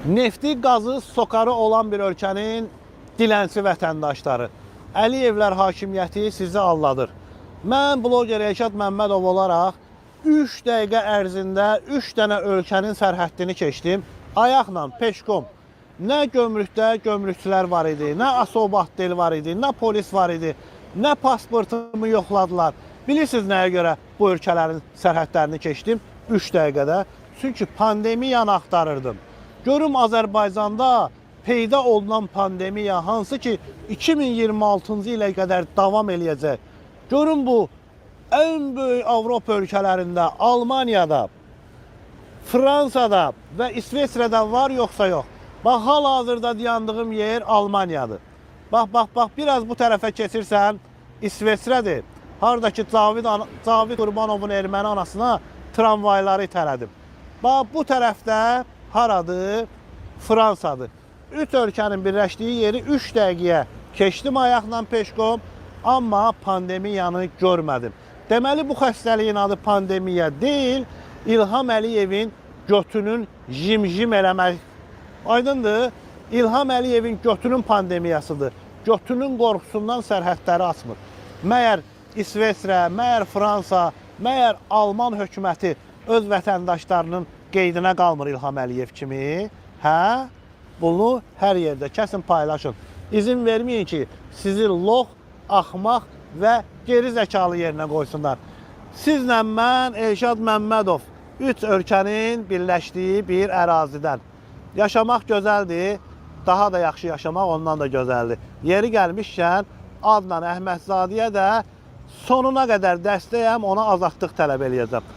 Nefti, qazı, sokarı olan bir ölkənin dilənçi vətəndaşları. Əliyevlər hakimiyyəti sizi alladır. Mən bloger Elşad Məmmədov olaraq 3 dəqiqə ərzində 3 dənə ölkənin sərhəddini keçdim. Ayaqla, peşkom. Nə gömrükdə gömrükçülər var idi, nə asobatdel var idi, nə polis var idi, nə pasportumu yoxladılar. Bilirsiniz nəyə görə bu ölkələrin sərhədlərini keçdim 3 dəqiqədə? Çünki pandemiyanı axtarırdım. Görüm Azərbaycanda peyda olunan pandemiya hansı ki 2026-cı ilə qədər davam eləyəcək. Görün bu ən böyük Avropa ölkələrində, Almaniyada, Fransada və İsveçrədə var yoxsa yox. Bax, hal-hazırda dayandığım yer Almaniyadır. Bax, biraz bu tərəfə keçirsən İsveçrədir. Haradakı Cavid Qurbanovun erməni anasına tramvayları itələdim. Bax, bu tərəfdə haradır? Fransadır. 3 ölkənin birləşdiyi yeri 3 dəqiqəyə keçdim ayaqla peşkom, amma pandemiyanı görmədim. Deməli, bu xəstəliyin adı pandemiya deyil, İlham Əliyevin götünün jim-jim eləmək. Aydındır, İlham Əliyevin götünün pandemiyasıdır. Götünün qorxusundan sərhədləri açmır. Məyər İsveçrə, məyər Fransa, məyər Alman hökuməti öz vətəndaşlarının qeydinə qalmır İlham Əliyev kimi? Hə? Bunu hər yerdə kəsin, paylaşın. İzin verməyin ki, sizi lox, axmaq və geri zəkalı yerinə qoysunlar. Sizlə mən Elşad Məmmədov 3 ölkənin birləşdiyi bir ərazidən. Yaşamaq gözəldir, daha da yaxşı yaşamaq ondan da gözəldir. Yeri gəlmişkən Adnan Əhmədzadəyə də sonuna qədər dəstəyəm, ona azadlıq tələb eləyəcəm.